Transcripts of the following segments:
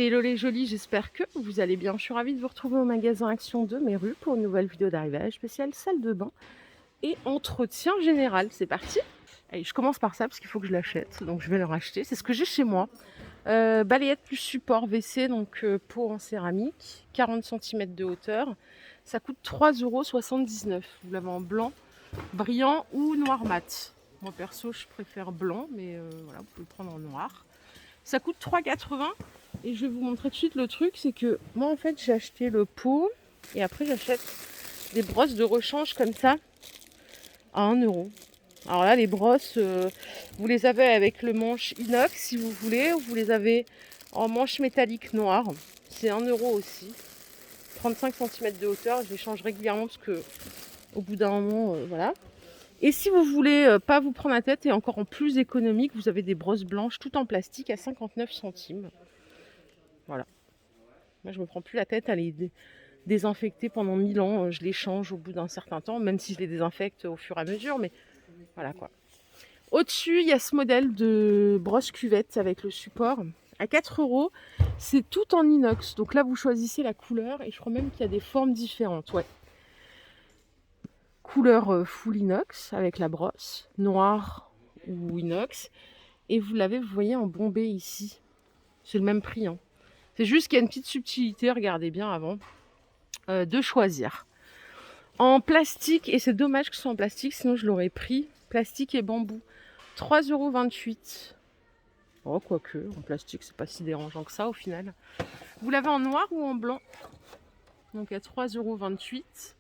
Hello les jolis, j'espère que vous allez bien. Je suis ravie de vous retrouver au magasin Action de Méru pour une nouvelle vidéo d'arrivage spéciale salle de bain et entretien général. C'est parti. Allez, je commence par ça parce qu'il faut que je l'achète, donc je vais le racheter. C'est ce que j'ai chez moi. Balayette plus support WC, donc pot en céramique, 40 cm de hauteur. Ça coûte 3,79 €. Vous l'avez en blanc, brillant ou noir mat. Moi perso, je préfère blanc, mais voilà, vous pouvez le prendre en noir. Ça coûte 3,80 € et je vais vous montrer tout de suite le truc, c'est que moi en fait j'ai acheté le pot et après j'achète des brosses de rechange comme ça à 1 €. Alors là les brosses, vous les avez avec le manche inox si vous voulez, ou vous les avez en manche métallique noire. C'est 1 € aussi. 35 cm de hauteur, je les change régulièrement parce que au bout d'un moment, voilà. Et si vous voulez pas vous prendre la tête et encore en plus économique, vous avez des brosses blanches tout en plastique à 59 centimes. Voilà. Moi, je me prends plus la tête à les désinfecter pendant 1000 ans. Je les change au bout d'un certain temps, même si je les désinfecte au fur et à mesure. Mais voilà quoi. Au-dessus, il y a ce modèle de brosse cuvette avec le support à 4 €. C'est tout en inox. Donc là, vous choisissez la couleur et je crois même qu'il y a des formes différentes. Ouais. Couleur full inox avec la brosse, noire ou inox. Et vous l'avez, vous voyez, en bombé ici. C'est le même prix. Hein. C'est juste qu'il y a une petite subtilité, regardez bien avant, de choisir. En plastique, et c'est dommage que ce soit en plastique, sinon je l'aurais pris, plastique et bambou. 3,28 €. Oh, quoique, en plastique, c'est pas si dérangeant que ça au final. Vous l'avez en noir ou en blanc. Donc à 3,28 €.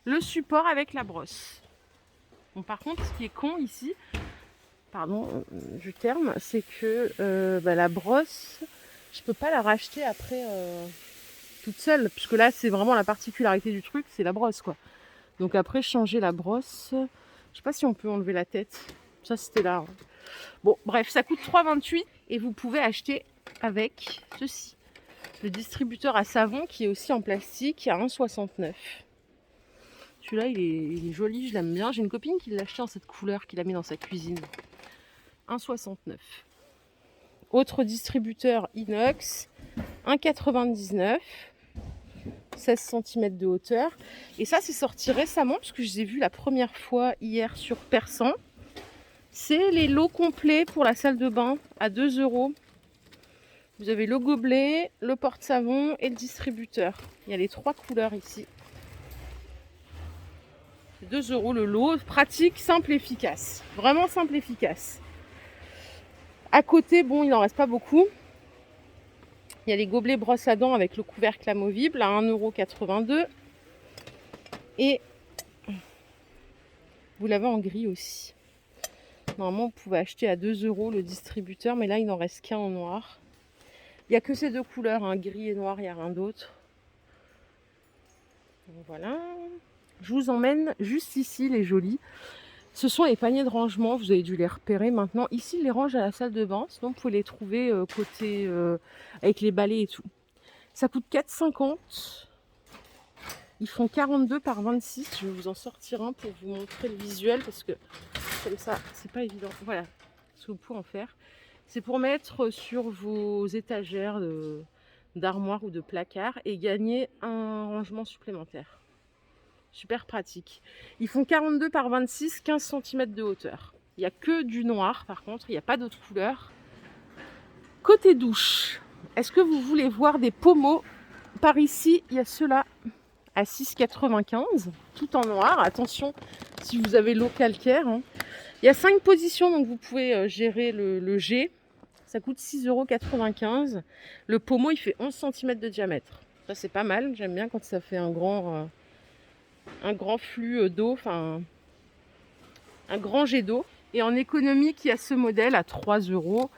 Le support avec la brosse. Bon, par contre, ce qui est con ici, pardon du terme, c'est que la brosse, je peux pas la racheter après toute seule, puisque là c'est vraiment la particularité du truc, c'est la brosse quoi. Donc après changer la brosse, je sais pas si on peut enlever la tête, ça c'était là. Hein. Bon bref, ça coûte 3,28 € et vous pouvez acheter avec ceci, le distributeur à savon qui est aussi en plastique à 1,69 €. Celui-là il est joli, je l'aime bien. J'ai une copine qui l'a acheté en cette couleur, qui l'a mis dans sa cuisine. 1,69 €. Autre distributeur inox, 1,99 €. 16 cm de hauteur. Et ça, c'est sorti récemment, parce que je les ai vus la première fois hier sur Persan. C'est les lots complets pour la salle de bain à 2 €. Vous avez le gobelet, le porte-savon et le distributeur. Il y a les 3 couleurs ici. 2 € le lot. Pratique, simple, efficace. Vraiment simple, efficace. À côté, bon, il n'en reste pas beaucoup. Il y a les gobelets brosse à dents avec le couvercle amovible à 1,82 €. Et vous l'avez en gris aussi. Normalement, vous pouvez acheter à 2 € le distributeur, mais là, il n'en reste qu'un en noir. Il n'y a que ces deux couleurs, hein, gris et noir, il n'y a rien d'autre. Voilà. Je vous emmène juste ici, les jolis. Ce sont les paniers de rangement, vous avez dû les repérer maintenant. Ici, ils les rangent à la salle de bain, sinon vous pouvez les trouver côté avec les balais et tout. Ça coûte 4,50 €. Ils font 42 par 26. Je vais vous en sortir un pour vous montrer le visuel parce que comme ça, c'est pas évident. Voilà ce que vous pouvez en faire. C'est pour mettre sur vos étagères d'armoire ou de placard et gagner un rangement supplémentaire. Super pratique. Ils font 42 par 26, 15 cm de hauteur. Il n'y a que du noir par contre, il n'y a pas d'autres couleurs. Côté douche, est-ce que vous voulez voir des pommeaux? Par ici, il y a ceux-là à 6,95 €, tout en noir. Attention si vous avez l'eau calcaire. Hein. Il y a 5 positions, donc vous pouvez gérer le G. Ça coûte 6,95 €. Le pommeau, il fait 11 cm de diamètre. Ça, c'est pas mal. J'aime bien quand ça fait un grand flux d'eau, enfin un grand jet d'eau. Et en économique, il y a ce modèle à 3 €.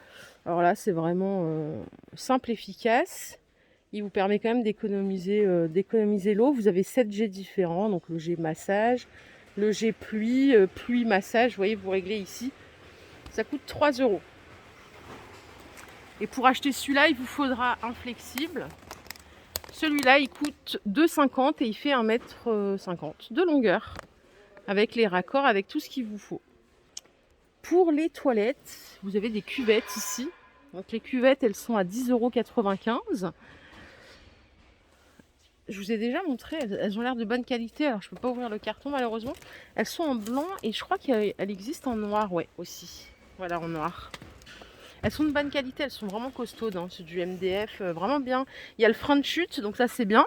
Alors là, c'est vraiment simple, efficace. Il vous permet quand même d'économiser l'eau. Vous avez 7 jets différents, donc le jet massage, le jet pluie, pluie massage. Vous voyez, vous réglez ici. Ça coûte 3 €. Et pour acheter celui-là, il vous faudra un flexible. Celui-là, il coûte 2,50 € et il fait 1,50 m de longueur. Avec les raccords, avec tout ce qu'il vous faut. Pour les toilettes, vous avez des cuvettes ici. Donc les cuvettes, elles sont à 10,95 €. Je vous ai déjà montré, elles ont l'air de bonne qualité. Alors je ne peux pas ouvrir le carton malheureusement. Elles sont en blanc et je crois qu'elles existent en noir, ouais, aussi. Voilà, en noir. Elles sont de bonne qualité, elles sont vraiment costaudes, hein. C'est du MDF, vraiment bien. Il y a le frein de chute, donc ça c'est bien.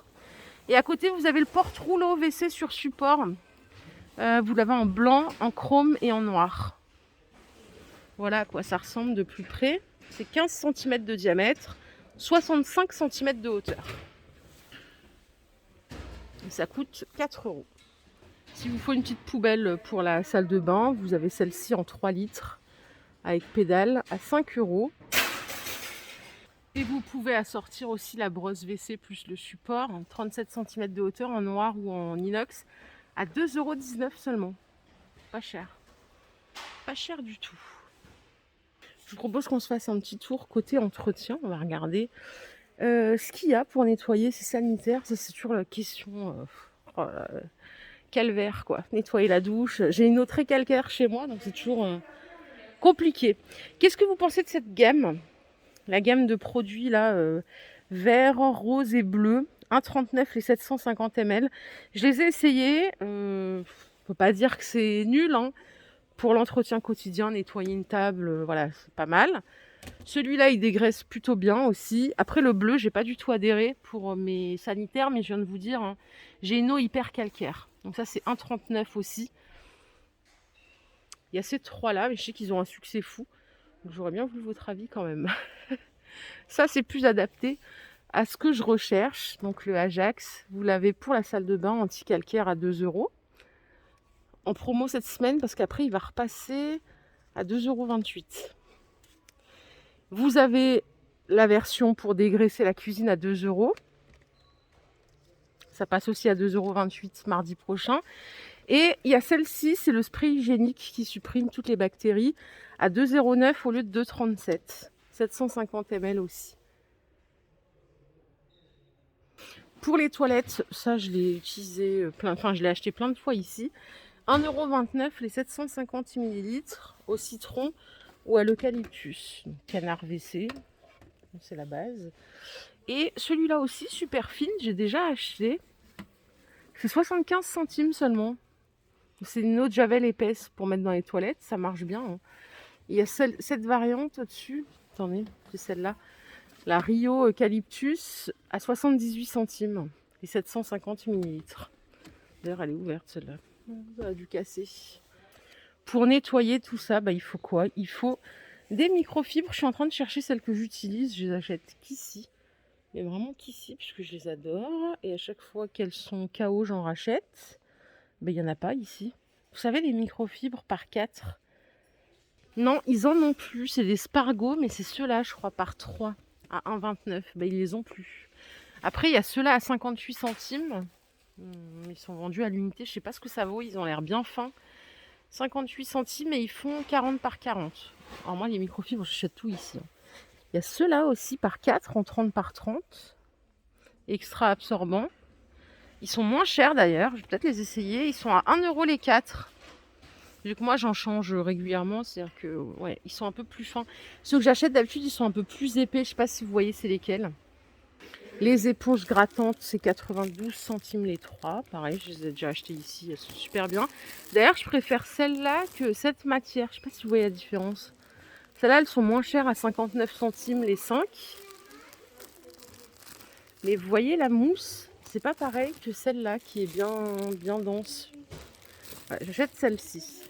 Et à côté, vous avez le porte-rouleau WC sur support. Vous l'avez en blanc, en chrome et en noir. Voilà à quoi ça ressemble de plus près. C'est 15 cm de diamètre, 65 cm de hauteur. Et ça coûte 4 €. Si vous faut une petite poubelle pour la salle de bain, vous avez celle-ci en 3 litres avec pédale à 5 €. Et vous pouvez assortir aussi la brosse WC plus le support, 37 cm de hauteur en noir ou en inox, à 2,19 € seulement. Pas cher. Pas cher du tout. Je vous propose qu'on se fasse un petit tour côté entretien. On va regarder ce qu'il y a pour nettoyer ces sanitaires. Ça, c'est toujours la question. Calvaire, quoi. Nettoyer la douche. J'ai une eau très calcaire chez moi, donc c'est toujours compliqué. Qu'est-ce que vous pensez de cette gamme? La gamme de produits là, vert, rose et bleu, 1,39 les 750 ml. Je les ai essayés. On peut pas dire que c'est nul, hein. Pour l'entretien quotidien, nettoyer une table, voilà, c'est pas mal. Celui-là, il dégraisse plutôt bien aussi. Après, le bleu, j'ai pas du tout adhéré pour mes sanitaires, mais je viens de vous dire, hein, j'ai une eau hyper calcaire. Donc ça, c'est 1,39 aussi. Il y a ces trois-là, mais je sais qu'ils ont un succès fou. Donc j'aurais bien voulu votre avis quand même. Ça, c'est plus adapté à ce que je recherche. Donc le Ajax, vous l'avez pour la salle de bain anti-calcaire à 2 €. En promo cette semaine, parce qu'après, il va repasser à 2,28 €. Vous avez la version pour dégraisser la cuisine à 2 €. Ça passe aussi à 2,28 € mardi prochain. Et il y a celle-ci, c'est le spray hygiénique qui supprime toutes les bactéries à 2,09 € au lieu de 2,37 €. 750 ml aussi. Pour les toilettes, ça je l'ai utilisé je l'ai acheté plein de fois ici. 1,29 € les 750 ml au citron ou à l'eucalyptus. Canard WC, c'est la base. Et celui-là aussi, super fine, j'ai déjà acheté. C'est 75 centimes seulement. C'est une eau de javel épaisse pour mettre dans les toilettes, ça marche bien, hein. Il y a cette variante au-dessus. Attendez, c'est celle-là. La Rio Eucalyptus à 78 centimes, les 750 ml. D'ailleurs, elle est ouverte celle-là. Ça a dû casser. Pour nettoyer tout ça, il faut quoi? Il faut des microfibres. Je suis en train de chercher celles que j'utilise. Je les achète qu'ici. Mais vraiment qu'ici, puisque je les adore. Et à chaque fois qu'elles sont KO, j'en rachète. Il n'y en a pas ici. Vous savez, les microfibres par 4. Non, ils en ont plus. C'est des Spargo, mais c'est ceux-là, je crois, par 3 à 1,29. Ils les ont plus. Après, il y a ceux-là à 58 centimes. Ils sont vendus à l'unité. Je sais pas ce que ça vaut. Ils ont l'air bien fins. 58 centimes et ils font 40 par 40. Alors moi, les microfibres, j'achète tout ici. Il y a ceux-là aussi par 4 en 30 par 30. Extra absorbants. Ils sont moins chers d'ailleurs. Je vais peut-être les essayer. Ils sont à 1 € les 4. Vu que moi j'en change régulièrement, c'est-à-dire que ouais, ils sont un peu plus fins. Ceux que j'achète d'habitude, ils sont un peu plus épais. Je sais pas si vous voyez c'est lesquels. Les éponges grattantes, c'est 92 centimes les 3. Pareil, je les ai déjà achetées ici, elles sont super bien. D'ailleurs, je préfère celle-là que cette matière. Je sais pas si vous voyez la différence. Celles-là, elles sont moins chères à 59 centimes les 5. Mais vous voyez la mousse, c'est pas pareil que celle-là qui est bien dense. Ouais, j'achète celle-ci.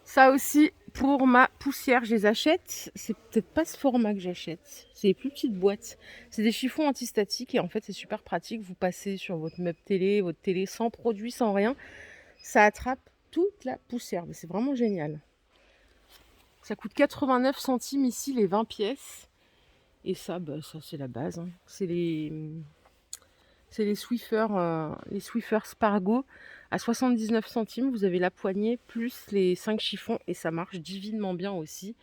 Ça aussi, pour ma poussière, je les achète. C'est peut-être pas ce format que j'achète. C'est les plus petites boîtes. C'est des chiffons antistatiques et en fait, c'est super pratique. Vous passez sur votre meuble télé, votre télé sans produit, sans rien. Ça attrape toute la poussière. Mais c'est vraiment génial. Ça coûte 89 centimes ici, les 20 pièces. Et ça, ça c'est la base, hein. C'est les Swiffer Spargo à 79 centimes. Vous avez la poignée plus les 5 chiffons et ça marche divinement bien aussi.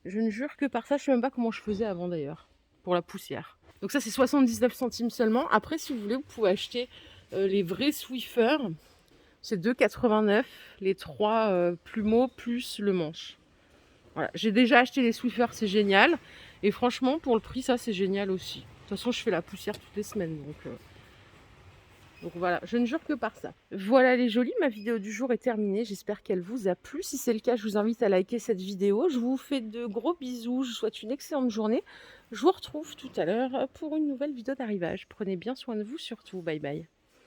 Je ne jure que par ça. Je ne sais même pas comment je faisais avant d'ailleurs pour la poussière. Donc ça c'est 79 centimes seulement. Après si vous voulez vous pouvez acheter les vrais Swiffer. C'est 2,89 les 3 plumeaux plus le manche. Voilà. J'ai déjà acheté les Swiffer, c'est génial. Et franchement, pour le prix, ça c'est génial aussi. De toute façon, je fais la poussière toutes les semaines, donc voilà, je ne jure que par ça. Voilà les jolis, ma vidéo du jour est terminée. J'espère qu'elle vous a plu. Si c'est le cas, je vous invite à liker cette vidéo. Je vous fais de gros bisous. Je vous souhaite une excellente journée. Je vous retrouve tout à l'heure pour une nouvelle vidéo d'arrivage. Prenez bien soin de vous surtout. Bye bye.